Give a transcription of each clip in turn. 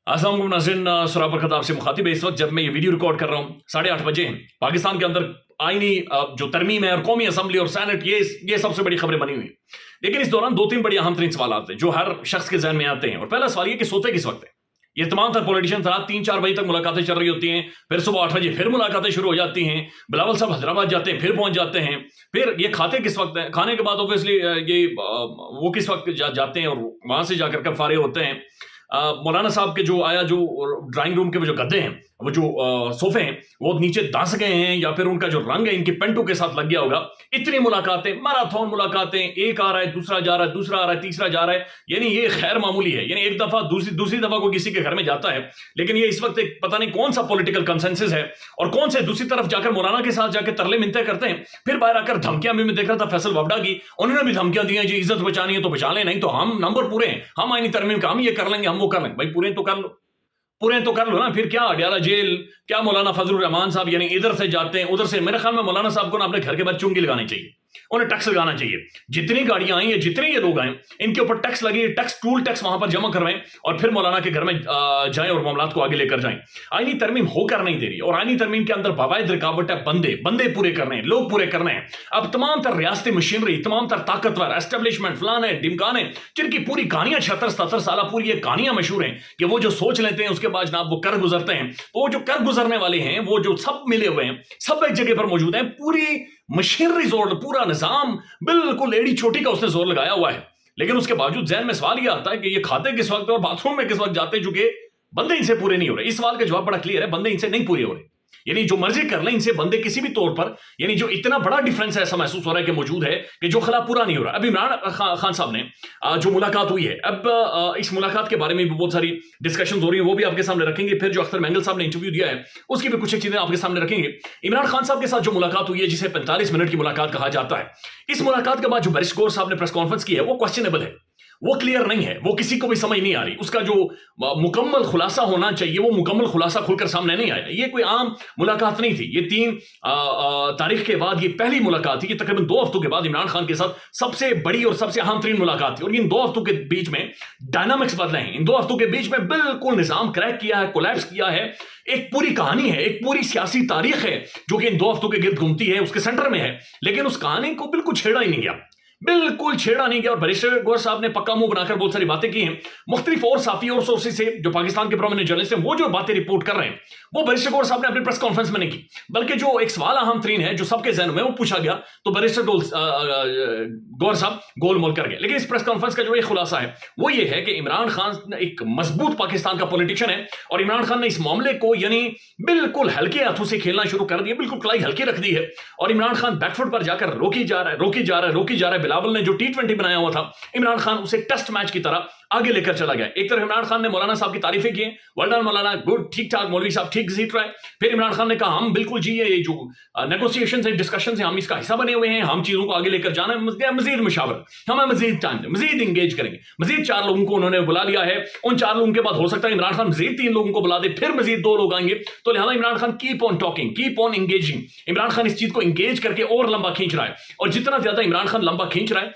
अस्सलाम वालेकुम नाज़रीन, सुरा बरकत आपसे मुखातिब है। इस वक्त जब मैं ये वीडियो रिकॉर्ड कर रहा हूँ 8:30 बजे हैं। पाकिस्तान के अंदर आईनी जो तरमीम है और कौमी असम्बली और सैनेट ये सबसे बड़ी खबरें बनी हुई हैं। लेकिन इस दौरान दो तीन बड़ी अहम तरीन सवाल आते हैं जो हर शख्स के जहन में आते हैं। और पहला सवाल ये कि सोते किस वक्त है। ये तमाम तर पॉलिटिशियन रात 3-4 बजे तक मुलाकातें चल रही होती हैं, फिर सुबह 8 बजे फिर मुलाकातें शुरू हो जाती हैं। बिलावल साहब हैदराबाद जाते हैं, फिर पहुंच जाते हैं। फिर ये खाते किस वक्त हैं, खाने के बाद ऑब्वियसली ये वो किस वक्त जाते हैं और वहां से जाकर के फारे होते हैं। मौलाना साहब के जो ड्राइंग रूम के जो गद्दे हैं, वो जो सोफे हैं, वो नीचे धंस गए हैं या फिर उनका जो रंग है इनके पेंटू के साथ लग गया होगा। इतनी मुलाकातें, मैराथन मुलाकातें, एक आ रहा है, दूसरा जा रहा है, दूसरा आ रहा है, तीसरा जा रहा है। यानी ये खैर मामूली है। यानी एक दफा दूसरी दफा कोई किसी के घर में जाता है, लेकिन ये इस वक्त एक पता नहीं कौन सा पॉलिटिकल कंसेंसस है और कौन से दूसरी तरफ जाकर मौलाना के साथ जाकर तरले मिनते करते हैं। फिर बाहर आकर धमकियां भी मैं देख रहा था फैसल वफडा की, उन्होंने भी धमकियां दी हैं जी इज्जत बचानी है तो बचा लें, नहीं तो हम नंबर पूरे हैं, हम आईनी तरमीम का हम ये कर लेंगे, हम वो कर लेंगे। भाई पूरे तो कर लो ना। फिर क्या अडयाला जेल, क्या मौलाना फजलुर रहमान साहब यानी इधर से जाते हैं उधर से। मेरे ख्याल में मौलाना साहब को ना अपने घर के बाद चुंगी लगानी चाहिए, उन्हें टैक्स लगाना चाहिए। जितनी गाड़ियां आई है, जितने ये लोग आए, इनके ऊपर टैक्स लगे, टूल टैक्स वहां पर जमा करवाएं और फिर मौलाना के घर में जाएं और मामलात को आगे लेकर जाएं। आईनी तरमीम होकर नहीं दे रही और आईनी तरमीम के अंदर बावायद रुकावट है। बंदे पूरे करने हैं, लोग पूरे करने हैं। अब तमाम तर रियासती मशीनरी, तमाम तर ताकतवर एस्टेब्लिशमेंट फलाने ढिमकाने, जिनकी पूरी कहानियां 76-77 साल पूरी ये कहानियां मशहूर हैं कि वो जो सोच लेते हैं उसके बाद जनाब वो कर गुजरते हैं। तो वो जो कर गुजरने वाले हैं, वो जो सब मिले हुए हैं, सब एक जगह पर मौजूद हैं। पूरी मशीनरी जोर, पूरा निजाम बिल्कुल एड़ी छोटी का उसने जोर लगाया हुआ है। लेकिन उसके बावजूद जहन में सवाल यह आता है कि ये खाते किस वक्त और बाथरूम में किस वक्त जाते हैं, चूंकि बंदे इनसे पूरे नहीं हो रहे। इस सवाल का जवाब बड़ा क्लियर है, बंदे इनसे नहीं पूरे हो रहे। यानी जो मर्जी कर लें, इनसे बंदे किसी भी तौर पर, यानी जो इतना बड़ा डिफरेंस ऐसा महसूस हो रहा है कि मौजूद है कि जो खिला पूरा नहीं हो रहा। अब इमरान खान साहब ने जो मुलाकात हुई है, अब इस मुलाकात के बारे में भी बहुत सारी डिस्कशन हो रही है, वो भी आपके सामने रखेंगे। फिर जो अख्तर मैंगल साहब ने इंटरव्यू दिया है उसकी भी कुछ एक चीजें आपके सामने रखेंगे। इमरान खान साहब के साथ जो मुलाकात हुई है, जिसे 45 मिनट की मुलाकात कहा जाता है, इस मुलाकात के बाद जो बैरिस्टर गौहर साहब ने प्रेस कॉन्फ्रेंस की है वो क्वेश्चनेबल है, वो क्लियर नहीं है, वो किसी को भी समझ नहीं आ रही। उसका जो मुकम्मल खुलासा होना चाहिए वो मुकम्मल खुलासा खुलकर सामने नहीं आया। ये कोई आम मुलाकात नहीं थी। ये 3 तारीख के बाद ये पहली मुलाकात थी। ये तकरीबन 2 हफ्तों के बाद इमरान खान के साथ सबसे बड़ी और सबसे अहम तरीन मुलाकात थी। और इन 2 हफ्तों के बीच में डायनामिक्स बदले हैं। इन 2 हफ्तों के बीच में बिल्कुल निजाम क्रैक किया है, कोलैप्स किया है। एक पूरी कहानी है, एक पूरी सियासी तारीख है जो कि इन 2 हफ्तों के गिर्द घूमती है, उसके सेंटर में है। लेकिन उस कहानी को बिल्कुल छेड़ा ही नहीं गया, बिल्कुल छेड़ा नहीं गया। और बैरिस्टर गौहर साहब ने पक्का मुंह बनाकर बहुत सारी बातें की हैं। मुख्तलिफ और साफी और सोर्सेज से जो पाकिस्तान के प्रोमिनेंट जर्नलिस्ट हैं, वो जो बातें रिपोर्ट कर रहे हैं वो बैरिस्टर गौहर साहब ने अपनी प्रेस कॉन्फ्रेंस में नहीं की। बल्कि जो एक सवाल अहम तरीन है जो सबके जहन में वो पूछा गया, तो बैरिस्टर गौहर साहब गोलमोल कर गए। लेकिन इस प्रेस कॉन्फ्रेंस का जो एक खुलासा है वो ये है कि इमरान खान एक मजबूत पाकिस्तान का पॉलिटिशियन है और इमरान खान ने इस मामले को यानी बिल्कुल हल्के हाथों से खेलना शुरू कर दिया, बिल्कुल कलाई हल्की रख दी है। और इमरान खान बैकफुट पर जाकर रोकी जा रहा है। बिलावल ने जो T20 बनाया हुआ था, इमरान खान उसे टेस्ट मैच की तरह आगे लेकर चला गया। एक तरफ इमरान खान ने मौलाना साहब की तारीफें की, वेल डन मौलाना, गुड, ठीक ठाक, मौलवी साहब ठीक घसीट रहा है। फिर इमरान खान ने कहा हम बिल्कुल जी ये जो नेगोशिएशन है, डिस्कशन है, हम इसका हिस्सा बने हुए हैं, हम चीजों को आगे लेकर जाना है, मजीद मुशावरत, हमें मजीद टाइम दें, मजीद इंगेज करेंगे। मजीद 4 लोगों को उन्होंने बुला लिया है। उन 4 लोगों के बाद हो सकता है इमरान खान मजीद 3 लोगों को बुला दे, फिर मजीद 2 लोग आएंगे। तो लिहाजा Imran Khan keep on talking, keep on engaging. Imran Khan इस चीज को इंगेज करके और लंबा खींच रहा है। और जितना ज्यादा इमरान खान लंबा खींच रहा है,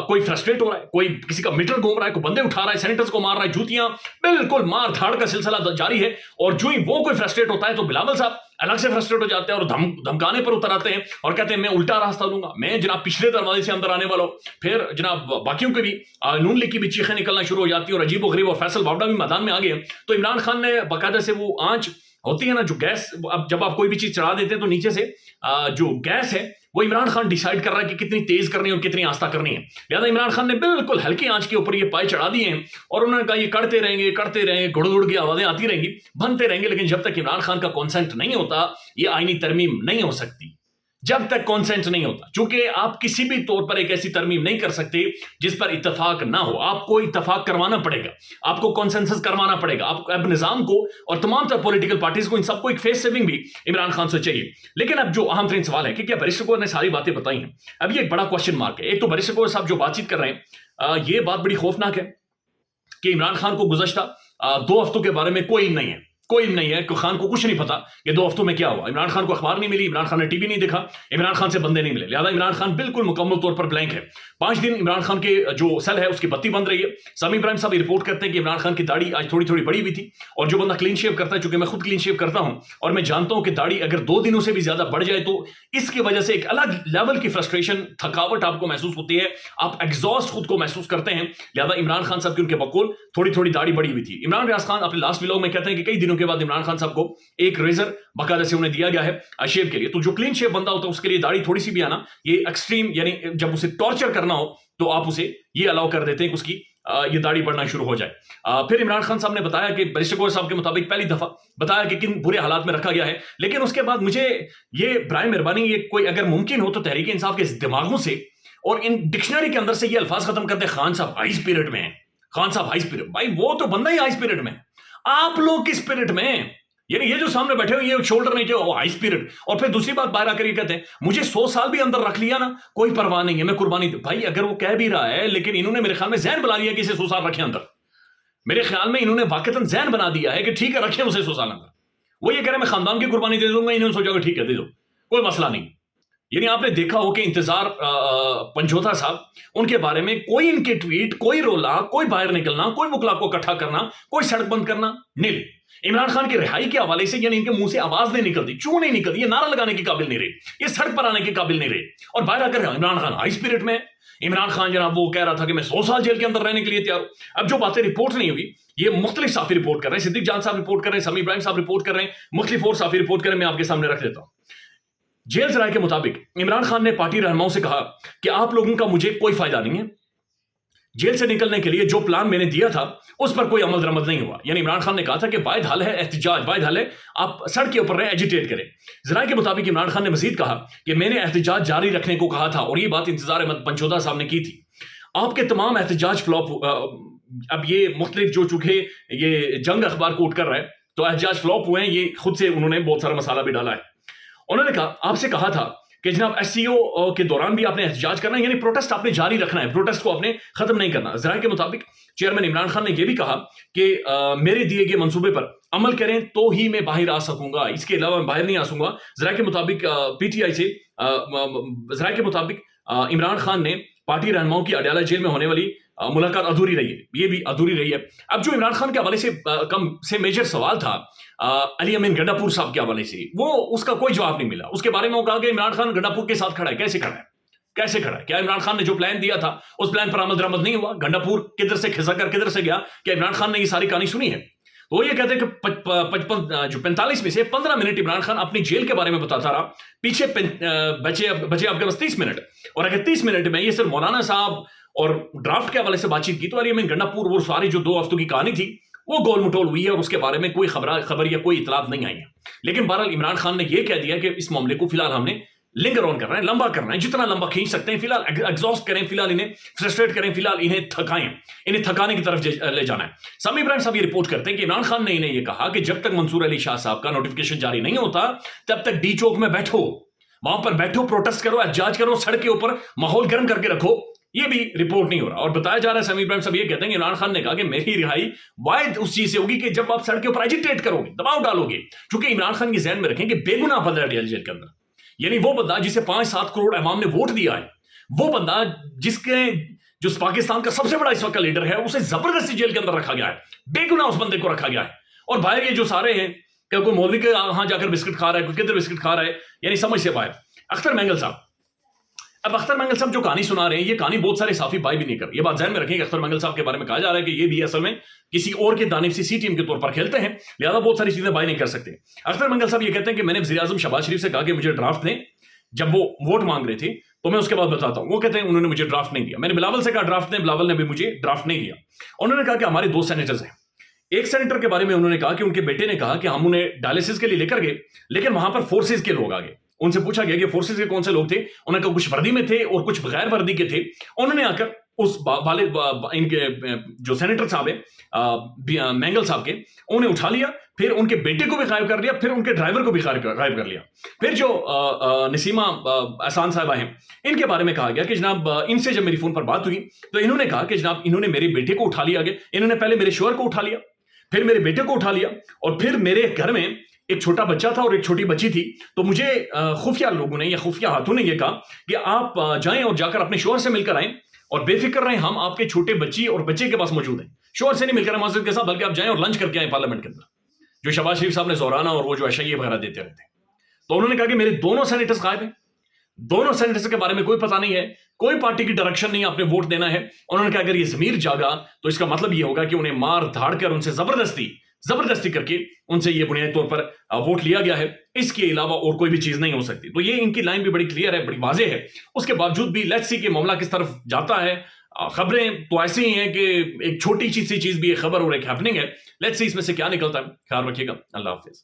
कोई फ्रस्ट्रेट हो रहा है, कोई किसी का मीटर घूम रहा है, कोई बंदे उठा रहा है, सेनेटर्स को मार रहा है, जूतियां, बिल्कुल मार धाड़ का सिलसिला जारी है। और जो ही वो कोई फ्रस्ट्रेट होता है तो बिलावल साहब अलग से फ्रस्ट्रेट हो जाते हैं और धमकाने पर उतर आते हैं और कहते हैं मैं उल्टा रास्ता लूंगा, मैं जनाब पिछले दरवाजे से अंदर आने वाला हूं। फिर जनाब बाकियों के भी नून लीग की भी चीखें निकलना शुरू हो जाती है और अजीब गरीब और फैसल वावडा भी मैदान में आ गए। तो इमरान खान ने बाकायदा से वो आंच होती है ना जो गैस, अब जब आप कोई भी चीज चढ़ा देते हैं तो नीचे से जो गैस है वो इमरान खान डिसाइड कर रहा है कि कितनी तेज करनी है और कितनी आस्था करनी है। लिहाजा इमरान खान ने बिल्कुल हल्की आंच के ऊपर ये पाए चढ़ा दिए हैं और उन्होंने कहा ये करते रहेंगे, गुड़ गुड़ की आवाजें आती रहेंगी, बनते रहेंगे। लेकिन जब तक इमरान खान का कॉन्सेंट नहीं होता ये आईनी तरमीम नहीं हो सकती। जब तक कॉन्सेंट नहीं होता, चूंकि आप किसी भी तौर पर एक ऐसी तरमीम नहीं कर सकते जिस पर इत्तेफाक ना हो। आपको इत्तेफाक करवाना पड़ेगा, आपको कॉन्सेंसस करवाना पड़ेगा, आपको अब निजाम को और तमाम तरह पॉलिटिकल पार्टीज को इन सबको एक फेस सेविंग भी इमरान खान से चाहिए। लेकिन अब जो अहम तरीन सवाल है कि क्या बैरिस्टर गौहर ने सारी बातें बताई हैं, अब ये एक बड़ा क्वेश्चन मार्क है। एक तो बैरिस्टर गौहर साहब जो बातचीत कर रहे हैं ये बात बड़ी खौफनाक है कि इमरान खान को गुज़श्ता 2 हफ्तों के बारे में कोई नहीं है, कोई नहीं है, खान को कुछ नहीं पता कि 2 हफ्तों में क्या हुआ। इमरान खान को अखबार नहीं मिली, इमरान खान ने टीवी नहीं देखा, इमरान खान से बंदे नहीं मिले, लिहाजा इमरान खान बिल्कुल मुकम्मल तौर पर ब्लैंक है। 5 दिन इमरान खान के जो सेल है उसकी बत्ती बंद रही है। समी इब्राहिम साहब रिपोर्ट करते हैं कि इमरान खान की दाढ़ी आज थोड़ी थोड़ी बड़ी हुई थी, और जो बंदा क्लीन शेव करता है, चूंकि मैं खुद क्लीन शेव करता हूं और मैं जानता हूं कि दाढ़ी अगर 2 दिनों से भी ज्यादा बढ़ जाए तो इसकी वजह से एक अलग लेवल की फ्रस्ट्रेशन, थकावट आपको महसूस होती है, आप एग्जॉस्ट खुद को महसूस करते हैं। लिहाजा इमरान खान साहब की उनके बकौल थोड़ी थोड़ी दाढ़ी बड़ी हुई थी। इमरान रियाज खान अपने लास्ट व्लॉग में कहते हैं कि कई दिनों के बाद इमरान खान साहब को एक रेजर बाकायदा से उन्हें दिया गया है शेव के लिए। तो जो क्लीन शेव बंदा होता है उसके लिए दाढ़ी थोड़ी सी भी आना ये एक्सट्रीम, यानी जब उसे टॉर्चर करना हो तो आप उसे ये अलाउ कर देते हैं कि उसकी ये दाढ़ी बढ़ना शुरू हो जाए। फिर इमरान खान साहब ने बताया कि बैरिस्टर गोयल साहब के मुताबिक पहली दफा बताया कि किन बुरे हालात में रखा गया है, लेकिन उसके बाद मुझे ये बराए मेहरबानी ये कोई अगर मुमकिन हो तो तहरीक इंसाफ के दिमागों से और इन डिक्शनरी के अंदर से ये अल्फाज खत्म कर दे, खान साहब हाई स्पिरिट में है, खान साहब हाई स्पिरिट। भाई वो तो बंदा ही हाई स्पिरिट में, आप लोग किस स्पिरिट में? यानी ये जो सामने बैठे हो ये शोल्डर नहीं जो हाई स्पिरिट, और फिर दूसरी बात बाहर आकर ये कहते हैं मुझे 100 साल भी अंदर रख लिया ना कोई परवाह नहीं है, मैं कुर्बानी। भाई अगर वो कह भी रहा है, लेकिन इन्होंने मेरे ख्याल में जहन बना लिया कि इसे 100 साल रखे अंदर। मेरे ख्याल में इन्होंने वाकईतन जहन बना दिया है कि ठीक है रखे उसे 100 साल अंदर। वो ये कह रहे मैं खानदान की कुर्बानी दे दूंगा, इन्होंने सोचा ठीक है दे दो, कोई मसला नहीं। यानी आपने देखा हो कि इंतजार पंजोथा साहब, उनके बारे में कोई इनके ट्वीट, कोई रोला, कोई बाहर निकलना, कोई मुकला को इकट्ठा करना, कोई सड़क बंद करना नहीं। इमरान खान की रिहाई के हवाले से यानी इनके मुंह से आवाज नहीं निकलती, क्यों नहीं निकलती? ये नारा लगाने के काबिल नहीं रहे, ये सड़क पर आने के काबिल नहीं रहे, और बाहर आकर इमरान खान हाई स्पिरिट में। इमरान खान जनाब वो कह रहा था कि मैं 100 साल जेल के अंदर रहने के लिए तैयार हूं। अब जो बातें रिपोर्ट नहीं हुई ये मुख्तलिफ साफी रिपोर्ट कर रहे हैं, सिद्दीक जान साहब रिपोर्ट कर रहे हैं, समी इब्राहिम साहब रिपोर्ट कर रहे हैं, मुख्तलिफ और साफी रिपोर्ट कर रहे हैं, मैं आपके सामने रख देता हूं। जेल जराये के मुताबिक इमरान खान ने पार्टी रहनुमाओं से कहा कि आप लोगों का मुझे कोई फायदा नहीं है, जेल से निकलने के लिए जो प्लान मैंने दिया था उस पर कोई अमल दरअमल नहीं हुआ। यानी इमरान खान ने कहा था कि वाहिद हल है एहतिजाज, वाहिद हल है आप सड़क के ऊपर रहे, एजिटेट करें। जराये के मुताबिक इमरान खान ने मजीद कहा कि मैंने एहतिजाज जारी रखने को कहा था, और ये बात इंतजार अहमद पंचोदा साहब ने की थी। आपके तमाम एहतिजाज फ्लॉप, अब ये मुख्तलिफ जो चूंकि ये जंग अखबार कोट कर रहा है तो एहतिजाज फ्लॉप हुए हैं, ये खुद से उन्होंने बहुत सारा मसाला भी डाला है। उन्होंने कहा आपसे कहा था कि जनाब एससीओ के दौरान भी आपने एहतजाज करना है, यानी प्रोटेस्ट आपने जारी रखना है, प्रोटेस्ट को आपने खत्म नहीं करना। जराये के मुताबिक चेयरमैन इमरान खान ने यह भी कहा कि मेरे दिए गए मंसूबे पर अमल करें तो ही मैं बाहर आ सकूंगा, इसके अलावा मैं बाहर नहीं आ सकूंगा। जराये के मुताबिक पीटीआई से जराये के मुताबिक इमरान खान ने पार्टी रहनुमाओं की अडयाला जेल में होने वाली मुलाकात अधूरी रही है, ये भी अधूरी रही है। अब जो इमरान खान के हवाले से कम से मेजर सवाल था अली अमीन गंडापुर साहब के हवाले से, वो उसका कोई जवाब नहीं मिला। उसके बारे में वो कहा कि इमरान खान गंडापुर के साथ खड़ा है, कैसे खड़ा है, कैसे खड़ा है? क्या इमरान खान ने जो प्लान दिया था उस प्लान पर अमल दरामद नहीं हुआ? गंडापुर किधर से खिसक किधर से गया? क्या इमरान खान ने ये सारी कहानी सुनी है? तो वो ये कहते हैं कि 45 में से 15 मिनट इमरान खान अपनी जेल के बारे में बताता रहा, पीछे बचे आपके पास 30 मिनट, और अगर 30 मिनट में ये सिर्फ मौलाना साहब और ड्राफ्ट के हवाले से बातचीत की तो अली अमीन गंडापुर वो सारी जो 2 हफ्तों की कहानी थी वो गोल मटोल हुई है और उसके बारे में कोई खबर या कोई इतलात नहीं आई है। लेकिन बहरहाल इमरान खान ने यह कह दिया कि इस मामले को फिलहाल हमने लिंगर ऑन करना है, लंबा करना है, जितना लंबा खींच सकते हैं, फिलहाल एग्जॉस्ट करें, फिलहाल इन्हें फ्रस्ट्रेट करें, फिलहाल इन्हें थकाएं, इन्हें थकाने की तरफ ले जाना है। समी इब्राहिम साहब ये रिपोर्ट करते हैं कि इमरान खान ने इन्हें यह कहा कि जब तक मंसूर अली शाह साहब का नोटिफिकेशन जारी नहीं होता तब तक डी चौक में बैठो, वहां पर बैठो, प्रोटेस्ट करो, एहतजाज करो, सड़क के ऊपर माहौल गर्म करके रखो। ये भी रिपोर्ट नहीं हो रहा, और बताया जा रहा है समी इब्राहिम साहब ये कहते हैं कि इमरान खान ने कहा कि मेरी रिहाई वाहिद उस चीज से होगी कि जब आप सड़क के ऊपर एजिटेट करोगे, दबाव डालोगे, क्योंकि इमरान खान के जहन में रखें कि बेगुनाह बंदा है जेल के अंदर, यानी वो बंदा जिसे 5-7 करोड़ अवाम ने वोट दिया है, वो बंदा जिसके जो पाकिस्तान का सबसे बड़ा इस वक्त का लीडर है, उसे जबरदस्ती जेल के अंदर रखा गया है, बेगुनाह उस बंदे को रखा गया है। और बाहर ये जो सारे हैं कि कोई मौलवी के यहां जाकर बिस्किट खा रहा है, कोई किधर बिस्किट खा रहा है, यानी समझ से बाहर। अख्तर मैंगल साहब, अब अख्तर मैंगल साहब जो कहानी सुना रहे हैं, ये कहानी बहुत सारे साफी बाई भी नहीं कर, ये बात ध्यान में रखें कि अख्तर मैंगल साहब के बारे में कहा जा रहा है कि ये भी असल में किसी और के दानिब से सी टीम के तौर पर खेलते हैं, लिहाजा बहुत सारी चीजें बाई नहीं कर सकते। अख्तर मैंगल साहब ये कहते हैं कि मैंने वज़ीर आज़म शहबाज शरीफ से कहा कि मुझे ड्राफ्ट दें, जब वो वोट मांग रहे थे, तो मैं उसके बाद बताता हूं। वो कहते हैं उन्होंने मुझे ड्राफ्ट नहीं दिया। मैंने बिलावल से कहा ड्राफ्ट दें, बिलावल ने भी मुझे ड्राफ्ट नहीं दिया। उन्होंने कहा कि हमारे 2 सेनेटर्स हैं, एक सेनेटर के बारे में उन्होंने कहा कि उनके बेटे ने कहा कि हम उन्हें डायलिसिस के लिए लेकर गए, लेकिन वहां पर फोर्सेज के लोग आ गए। उनसे पूछा गया कि फोर्सेज के कौन से लोग थे, उन्होंने कहा कुछ वर्दी में थे और कुछ बगैर वर्दी के थे। उन्होंने आकर उस वाले इनके जो सेनेटर साहब है मैंगल साहब के, उन्हें उठा लिया, फिर उनके बेटे को भी गायब कर लिया, फिर उनके ड्राइवर को भी गायब कर लिया। फिर जो नसीमा एहसान साहबा हैं, इनके बारे में कहा गया कि जनाब इनसे जब मेरी फोन पर बात हुई तो इन्होंने कहा कि जनाब इन्होंने मेरे बेटे को उठा लिया गया, इन्होंने पहले मेरे शोहर को उठा लिया, پھر میرے بیٹے کو اٹھا لیا اور پھر میرے گھر میں ایک چھوٹا بچہ تھا اور ایک چھوٹی بچی تھی. تو مجھے خفیہ لوگوں نے یا خفیہ ہاتھوں نے یہ کہا کہ آپ جائیں اور جا کر اپنے شوہر سے مل کر آئیں اور بے فکر رہیں, ہم آپ کے چھوٹے بچی اور بچے کے پاس موجود ہیں. شوہر سے نہیں مل کر مسجد کے ساتھ, بلکہ آپ جائیں اور لنچ کر کے آئیں پارلیمنٹ کے اندر, جو شہباز شریف صاحب نے زورانہ اور وہ جو عشائیے وغیرہ دیتے رہتے ہیں. تو انہوں نے کہا کہ میرے دونوں سینیٹرز غائب ہیں, دونوں سینیٹرز کے بارے میں کوئی پتہ نہیں ہے, کوئی پارٹی کی ڈائریکشن نہیں, آپ نے ووٹ دینا ہے. انہوں نے کہا اگر یہ ضمیر جاگا تو اس کا مطلب یہ ہوگا کہ انہیں مار دھاڑ کر ان سے زبردستی کر کے ان سے یہ بنیادی طور پر ووٹ لیا گیا ہے. اس کے علاوہ اور کوئی بھی چیز نہیں ہو سکتی. تو یہ ان کی لائن بھی بڑی کلیئر ہے, بڑی واضح ہے. اس کے باوجود بھی لیٹس سی کہ معاملہ کس طرف جاتا ہے. خبریں تو ایسی ہی ہیں کہ ایک چھوٹی سی چیز بھی ایک خبر اور ایک ہیپننگ ہے. لیٹس سی اس میں سے کیا نکلتا ہے. خیال رکھیے گا. اللہ حافظ.